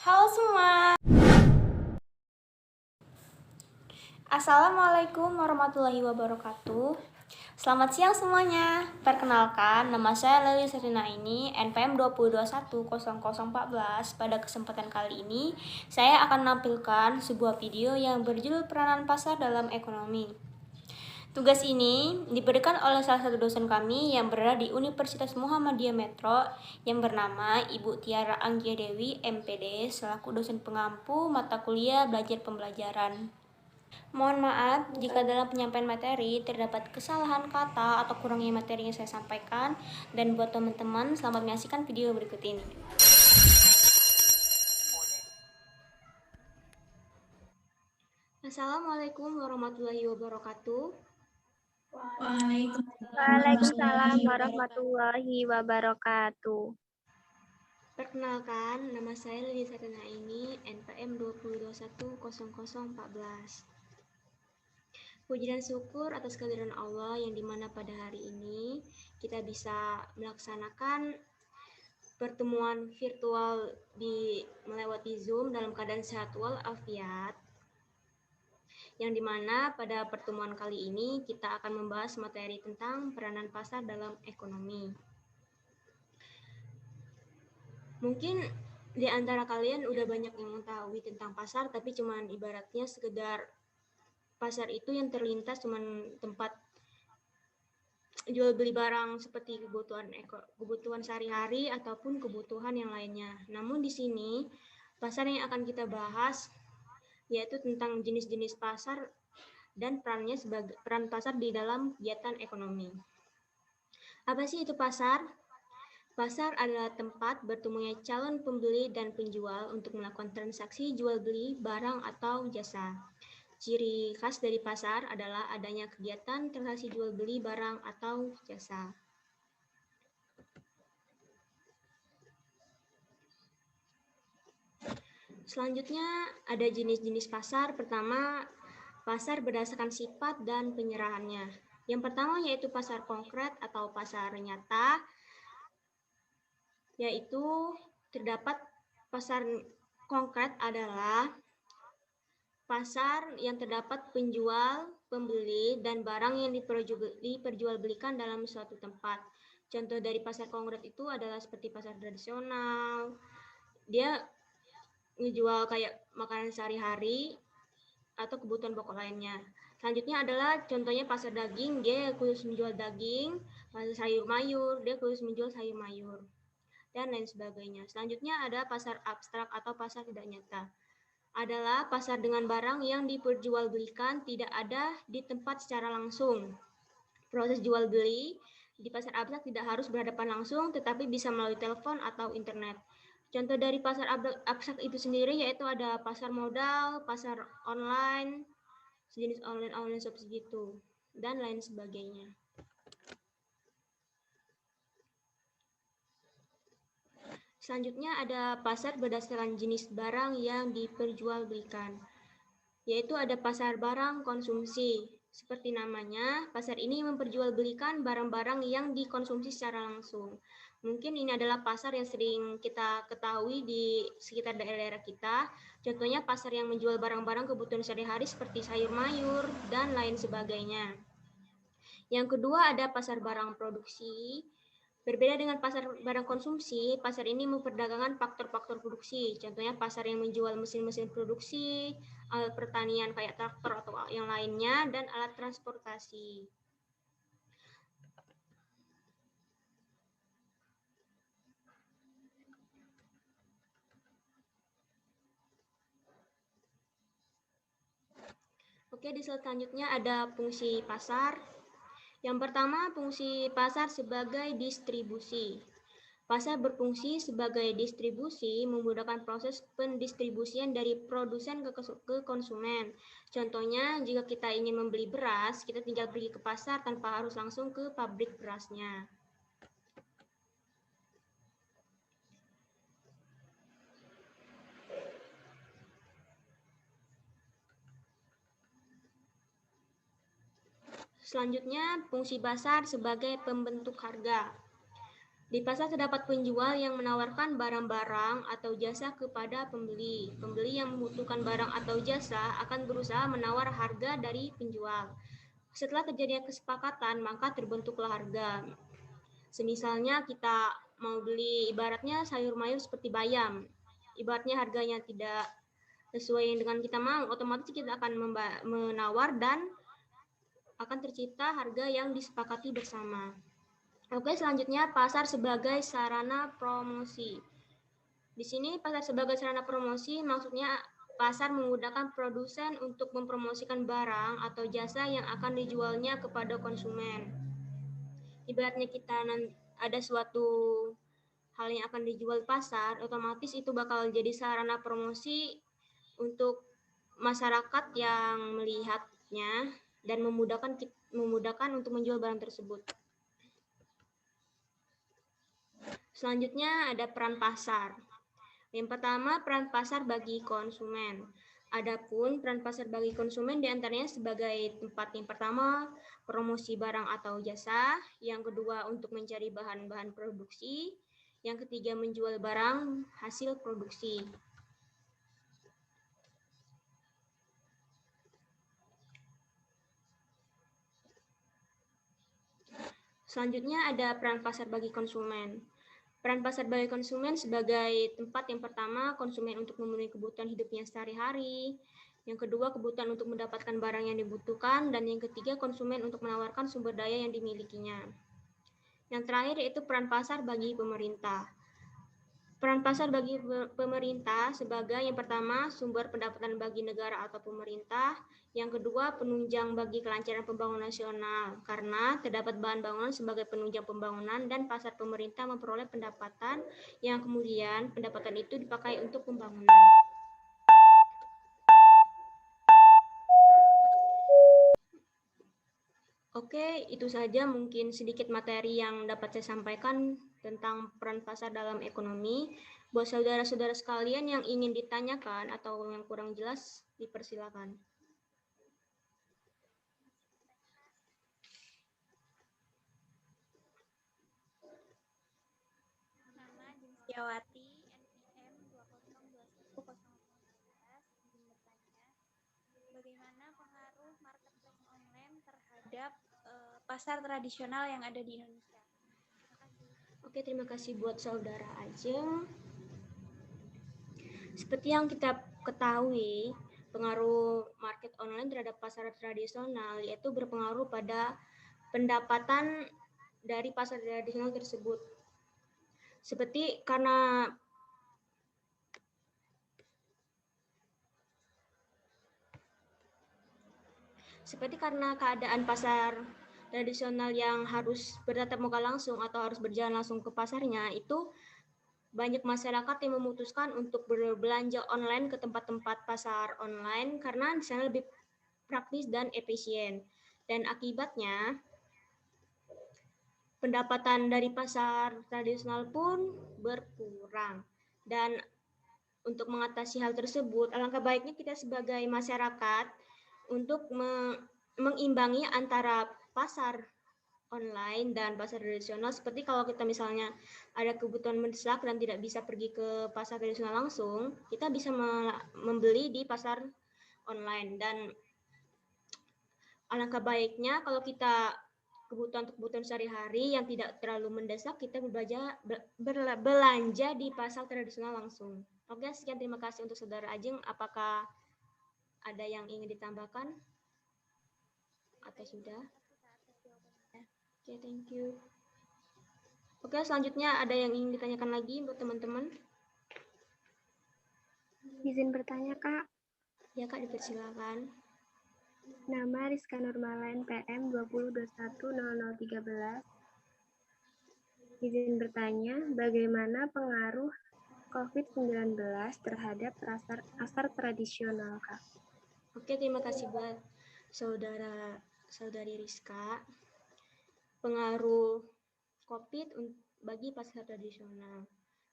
Halo semua. Assalamualaikum warahmatullahi wabarakatuh. Selamat siang semuanya. Perkenalkan, nama saya Leli Serina ini, NPM 20210014. Pada kesempatan kali ini, saya akan menampilkan sebuah video yang berjudul Peranan Pasar dalam Ekonomi. Tugas ini diberikan oleh salah satu dosen kami yang berada di Universitas Muhammadiyah Metro yang bernama Ibu Tiara Anggia Dewi, MPD, selaku dosen pengampu mata kuliah belajar pembelajaran. Mohon maaf jika dalam penyampaian materi terdapat kesalahan kata atau kurangnya materi yang saya sampaikan, dan buat teman-teman selamat menyaksikan video berikut ini. Assalamualaikum warahmatullahi wabarakatuh. Waalaikumsalam warahmatullahi wabarakatuh. Perkenalkan, nama saya Lili Sarina ini, NPM 20210014. Puji dan syukur atas kehadiran Allah yang dimana pada hari ini kita bisa melaksanakan pertemuan virtual melewati Zoom dalam keadaan sehat walafiat, yang dimana pada pertemuan kali ini kita akan membahas materi tentang peranan pasar dalam ekonomi. Mungkin di antara kalian udah banyak yang mengetahui tentang pasar, tapi cuman ibaratnya sekedar pasar itu yang terlintas cuman tempat jual beli barang seperti kebutuhan sehari-hari ataupun kebutuhan yang lainnya. Namun di sini pasar yang akan kita bahas yaitu tentang jenis-jenis pasar dan peran pasar di dalam kegiatan ekonomi. Apa sih itu pasar? Pasar adalah tempat bertemunya calon pembeli dan penjual untuk melakukan transaksi jual beli barang atau jasa. Ciri khas dari pasar adalah adanya kegiatan transaksi jual beli barang atau jasa. Selanjutnya ada jenis-jenis pasar. Pertama, pasar berdasarkan sifat dan penyerahannya. Yang pertama yaitu pasar konkret atau pasar nyata, yaitu terdapat pasar konkret adalah pasar yang terdapat penjual, pembeli, dan barang yang diperjualbelikan dalam suatu tempat. Contoh dari pasar konkret itu adalah seperti pasar tradisional. Dia ngejual kayak makanan sehari-hari atau kebutuhan pokok lainnya. Selanjutnya adalah contohnya pasar daging, dia khusus menjual daging. Pasar sayur mayur, dia khusus menjual sayur mayur, dan lain sebagainya. Selanjutnya ada pasar abstrak atau pasar tidak nyata. Adalah pasar dengan barang yang diperjualbelikan tidak ada di tempat secara langsung. Proses jual beli di pasar abstrak tidak harus berhadapan langsung, tetapi bisa melalui telepon atau internet. Contoh dari pasar abstrak itu sendiri yaitu ada pasar modal, pasar online, sejenis online shop segitu, dan lain sebagainya. Selanjutnya ada pasar berdasarkan jenis barang yang diperjualbelikan, yaitu ada pasar barang konsumsi. Seperti namanya, pasar ini memperjualbelikan barang-barang yang dikonsumsi secara langsung. Mungkin ini adalah pasar yang sering kita ketahui di sekitar daerah kita. Contohnya pasar yang menjual barang-barang kebutuhan sehari-hari seperti sayur mayur dan lain sebagainya. Yang kedua ada pasar barang produksi. Berbeda dengan pasar barang konsumsi, pasar ini memperdagangkan faktor-faktor produksi. Contohnya pasar yang menjual mesin-mesin produksi, alat pertanian kayak traktor atau yang lainnya, dan alat transportasi. Oke, di slide selanjutnya ada fungsi pasar. Yang pertama, fungsi pasar sebagai distribusi. Pasar berfungsi sebagai distribusi, memudahkan proses pendistribusian dari produsen ke konsumen. Contohnya, jika kita ingin membeli beras, kita tinggal pergi ke pasar tanpa harus langsung ke pabrik berasnya. Selanjutnya, fungsi pasar sebagai pembentuk harga. Di pasar terdapat penjual yang menawarkan barang-barang atau jasa kepada pembeli. Pembeli yang membutuhkan barang atau jasa akan berusaha menawar harga dari penjual. Setelah terjadinya kesepakatan, maka terbentuklah harga. Semisalnya kita mau beli ibaratnya sayur mayur seperti bayam. Ibaratnya harganya tidak sesuai dengan kita mau, otomatis kita akan menawar dan akan tercipta harga yang disepakati bersama. Oke, selanjutnya pasar sebagai sarana promosi. Di sini pasar sebagai sarana promosi maksudnya pasar menggunakan produsen untuk mempromosikan barang atau jasa yang akan dijualnya kepada konsumen. Ibaratnya kita ada suatu hal yang akan dijual di pasar, otomatis itu bakal jadi sarana promosi untuk masyarakat yang melihatnya dan memudahkan untuk menjual barang tersebut. Selanjutnya ada peran pasar. Yang pertama, peran pasar bagi konsumen. Adapun peran pasar bagi konsumen diantaranya sebagai tempat yang pertama, promosi barang atau jasa. Yang kedua, untuk mencari bahan-bahan produksi. Yang ketiga, menjual barang hasil produksi. Selanjutnya ada peran pasar bagi konsumen. Peran pasar bagi konsumen sebagai tempat yang pertama, konsumen untuk memenuhi kebutuhan hidupnya sehari-hari. Yang kedua, kebutuhan untuk mendapatkan barang yang dibutuhkan. Dan yang ketiga, konsumen untuk menawarkan sumber daya yang dimilikinya. Yang terakhir yaitu peran pasar bagi pemerintah. Peran pasar bagi pemerintah sebagai yang pertama, sumber pendapatan bagi negara atau pemerintah. Yang kedua, penunjang bagi kelancaran pembangunan nasional, karena terdapat bahan bangunan sebagai penunjang pembangunan dan pasar pemerintah memperoleh pendapatan yang kemudian pendapatan itu dipakai untuk pembangunan. Oke, itu saja mungkin sedikit materi yang dapat saya sampaikan tentang peran pasar dalam ekonomi. Buat saudara-saudara sekalian yang ingin ditanyakan atau yang kurang jelas, dipersilakan. Nama Jinsiawati, NIM 2021011, izin bertanya, bagaimana pengaruh marketplace online terhadap pasar tradisional yang ada di Indonesia? Terima kasih. Oke, terima kasih buat saudara Ajeng. Seperti yang kita ketahui, pengaruh market online terhadap pasar tradisional yaitu berpengaruh pada pendapatan dari pasar tradisional tersebut. Seperti karena keadaan pasar tradisional yang harus bertatap muka langsung atau harus berjalan langsung ke pasarnya, itu banyak masyarakat yang memutuskan untuk berbelanja online ke tempat-tempat pasar online karena di sana lebih praktis dan efisien. Dan akibatnya pendapatan dari pasar tradisional pun berkurang. Dan untuk mengatasi hal tersebut, alangkah baiknya kita sebagai masyarakat untuk mengimbangi antara pasar online dan pasar tradisional. Seperti kalau kita misalnya ada kebutuhan mendesak dan tidak bisa pergi ke pasar tradisional langsung, kita bisa membeli di pasar online. Dan alangkah baiknya kalau kita kebutuhan sehari-hari yang tidak terlalu mendesak, kita belanja di pasar tradisional langsung. Oke, sekian, terima kasih untuk saudara Ajeng. Apakah ada yang ingin ditambahkan? Atau sudah? Oke, thank you. Oke, selanjutnya ada yang ingin ditanyakan lagi buat teman-teman? Izin bertanya, Kak. Ya, Kak, dipersilakan. Nama Rizka Nurmalain, PM 20210013. Izin bertanya, bagaimana pengaruh COVID-19 terhadap pasar tradisional, Kak? Oke, terima kasih buat saudari Rizka. Pengaruh COVID bagi pasar tradisional.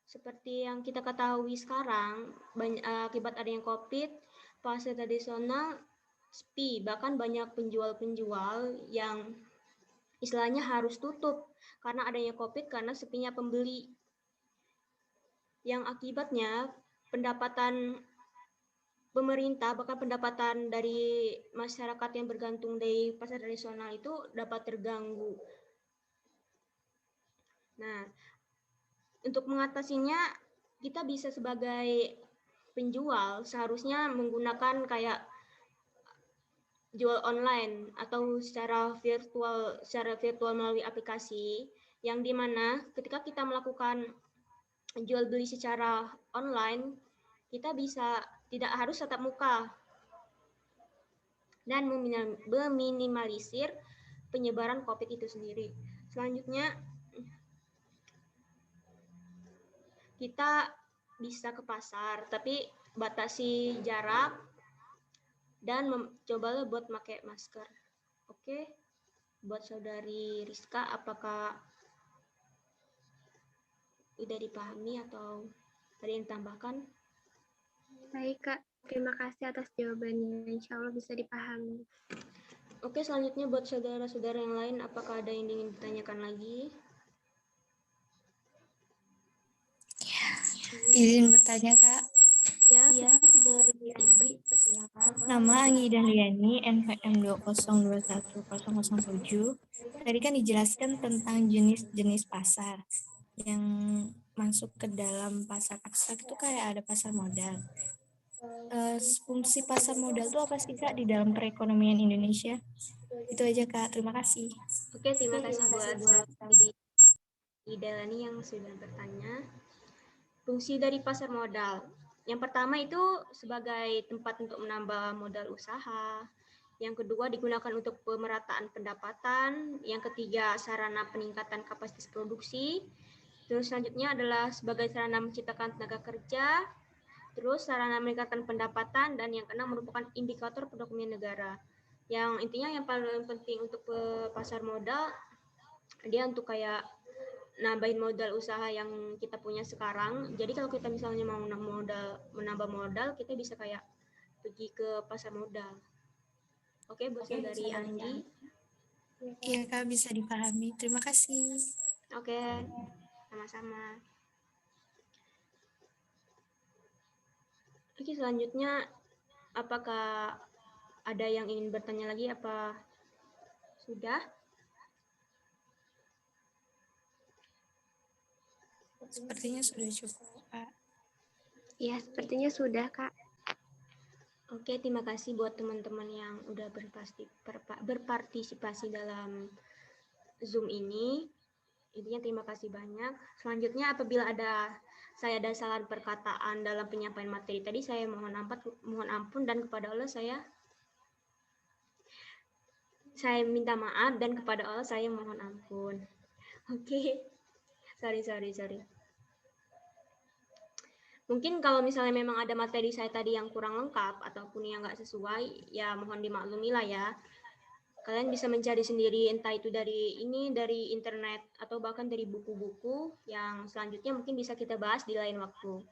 Seperti yang kita ketahui sekarang, akibat adanya COVID, pasar tradisional sepi, bahkan banyak penjual-penjual yang istilahnya harus tutup karena adanya COVID, karena sepinya pembeli. Yang akibatnya pendapatan pemerintah, bahkan pendapatan dari masyarakat yang bergantung dari pasar tradisional itu dapat terganggu. Nah, untuk mengatasinya, kita bisa sebagai penjual seharusnya menggunakan kayak jual online atau secara virtual melalui aplikasi, yang dimana ketika kita melakukan jual beli secara online, kita bisa tidak harus tatap muka dan meminimalisir penyebaran COVID itu sendiri. Selanjutnya, kita bisa ke pasar, tapi batasi jarak dan cobalah buat pakai masker. Oke, buat saudari Rizka, apakah udah dipahami atau ada yang tambahkan? Baik, Kak. Terima kasih atas jawabannya. Insya Allah bisa dipahami. Oke, selanjutnya buat saudara-saudara yang lain, apakah ada yang ingin ditanyakan lagi? Izin bertanya, Kak. Ya. Nama Anggi Dahliani, NPM 2021007. Tadi kan dijelaskan tentang jenis-jenis pasar yang masuk ke dalam pasar abstrak itu kayak ada pasar modal. Fungsi pasar modal itu apa sih, Kak, di dalam perekonomian Indonesia? Itu aja, Kak. Terima kasih. Oke, terima kasih buat saudari Dahliani yang sudah bertanya. Fungsi dari pasar modal. Yang pertama itu sebagai tempat untuk menambah modal usaha. Yang kedua digunakan untuk pemerataan pendapatan. Yang ketiga sarana peningkatan kapasitas produksi. Terus selanjutnya adalah sebagai sarana menciptakan tenaga kerja. Terus sarana meningkatkan pendapatan, dan yang keenam merupakan indikator perekonomian negara. Yang intinya yang paling penting untuk pasar modal, dia untuk kayak nambahin modal usaha yang kita punya sekarang. Jadi kalau kita misalnya mau menambah modal, kita bisa kayak pergi ke pasar modal. Oke, buat dari Anggi. Iya, Kak, bisa dipahami. Terima kasih. Oke, sama-sama. Oke, selanjutnya apakah ada yang ingin bertanya lagi, apa sudah? Sepertinya sudah cukup, Kak. Ya, sepertinya sudah, Kak. Oke, terima kasih buat teman-teman yang udah berpartisipasi dalam Zoom ini. Intinya terima kasih banyak. Selanjutnya apabila saya ada kesalahan perkataan dalam penyampaian materi tadi, saya mohon ampun, dan kepada Allah saya minta maaf, dan kepada Allah saya mohon ampun. Oke. Sorry. Mungkin kalau misalnya memang ada materi saya tadi yang kurang lengkap ataupun yang nggak sesuai, ya mohon dimaklumi lah ya. Kalian bisa mencari sendiri, entah itu dari internet atau bahkan dari buku-buku yang selanjutnya mungkin bisa kita bahas di lain waktu.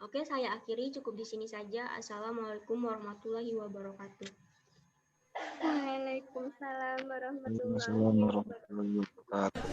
Oke, saya akhiri cukup di sini saja. Assalamualaikum warahmatullahi wabarakatuh. Waalaikumsalam warahmatullahi Waalaikumsalam warahmatullahi wabarakatuh.